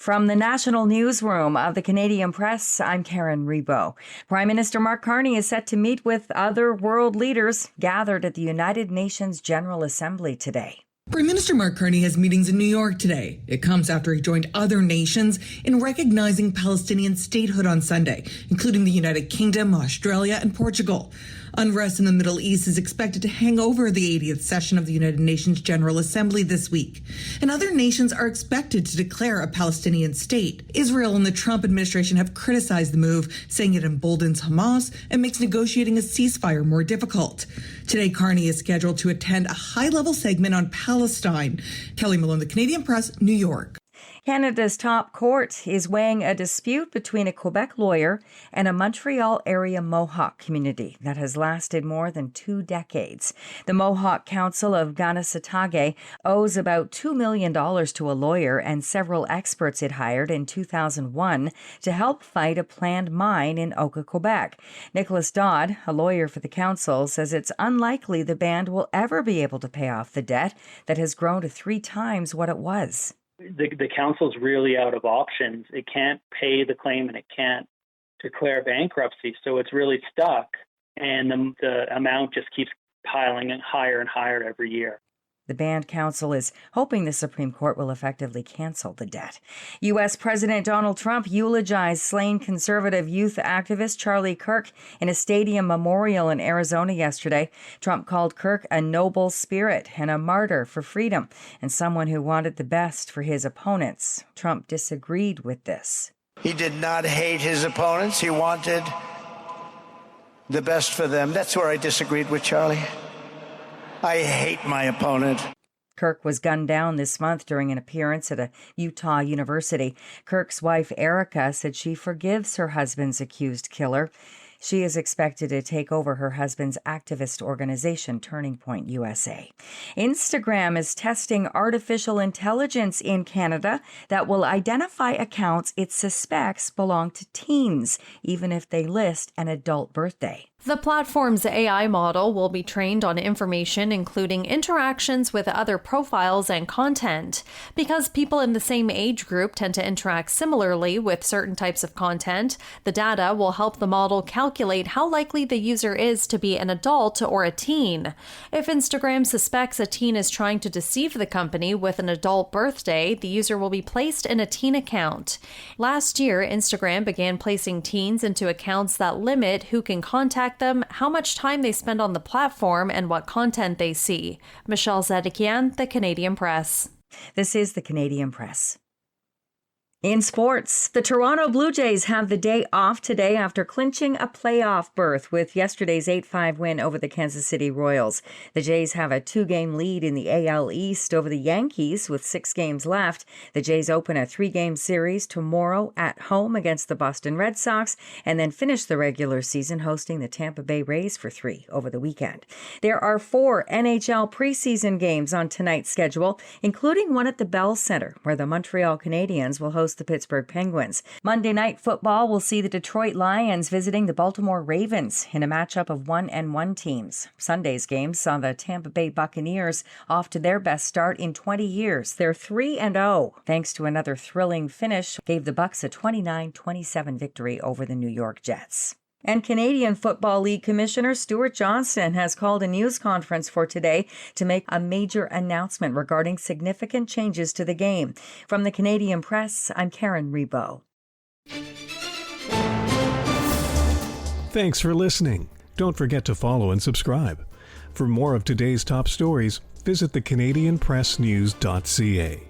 From the National Newsroom of the Canadian Press, I'm Karen Rebo. Prime Minister Mark Carney is set to meet with other world leaders gathered at the United Nations General Assembly today. Prime Minister Mark Carney has meetings in New York today. It comes after he joined other nations in recognizing Palestinian statehood on Sunday, including the United Kingdom, Australia, and Portugal. Unrest in the Middle East is expected to hang over the 80th session of the United Nations General Assembly this week, and other nations are expected to declare a Palestinian state. Israel and the Trump administration have criticized the move, saying it emboldens Hamas and makes negotiating a ceasefire more difficult. Today, Carney is scheduled to attend a high-level segment on Palestine. Kelly Malone, the Canadian Press, New York. Canada's top court is weighing a dispute between a Quebec lawyer and a Montreal area Mohawk community that has lasted more than 2 decades. The Mohawk Council of Kanesatake owes about $2 million to a lawyer and several experts it hired in 2001 to help fight a planned mine in Oka, Quebec. Nicholas Dodd, a lawyer for the council, says it's unlikely the band will ever be able to pay off the debt that has grown to 3 times what it was. The council's really out of options. It can't pay the claim and it can't declare bankruptcy, so it's really stuck, and the amount just keeps piling in higher and higher every year. The band council is hoping the Supreme Court will effectively cancel the debt. U.S. President Donald Trump eulogized slain conservative youth activist Charlie Kirk in a stadium memorial in Arizona yesterday. Trump called Kirk a noble spirit and a martyr for freedom and someone who wanted the best for his opponents. Trump disagreed with this. He did not hate his opponents. He wanted the best for them. That's where I disagreed with Charlie. I hate my opponent. Kirk was gunned down this month during an appearance at a Utah university. Kirk's wife, Erica, said she forgives her husband's accused killer. She is expected to take over her husband's activist organization, Turning Point USA. Instagram is testing artificial intelligence in Canada that will identify accounts it suspects belong to teens, even if they list an adult birthday. The platform's AI model will be trained on information including interactions with other profiles and content. Because people in the same age group tend to interact similarly with certain types of content, the data will help the model calculate how likely the user is to be an adult or a teen. If Instagram suspects a teen is trying to deceive the company with an adult birthday, the user will be placed in a teen account. Last year, Instagram began placing teens into accounts that limit who can contact them, how much time they spend on the platform, and what content they see. Michelle Zedekian, The Canadian Press. This is The Canadian Press. In sports, the Toronto Blue Jays have the day off today after clinching a playoff berth with yesterday's 8-5 win over the Kansas City Royals. The Jays have a 2-game lead in the AL East over the Yankees with 6 games left. The Jays open a 3-game series tomorrow at home against the Boston Red Sox and then finish the regular season hosting the Tampa Bay Rays for 3 over the weekend. There are 4 NHL preseason games on tonight's schedule, including one at the Bell Center, where the Montreal Canadiens will host the Pittsburgh Penguins. Monday Night Football will see the Detroit Lions visiting the Baltimore Ravens in a matchup of 1-1 teams. Sunday's game saw the Tampa Bay Buccaneers off to their best start in 20 years. They're 3-0. Thanks to another thrilling finish, gave the Bucs a 29-27 victory over the New York Jets. And Canadian Football League Commissioner Stuart Johnston has called a news conference for today to make a major announcement regarding significant changes to the game. From the Canadian Press, I'm Karen Rebo. Thanks for listening. Don't forget to follow and subscribe. For more of today's top stories, visit thecanadianpressnews.ca.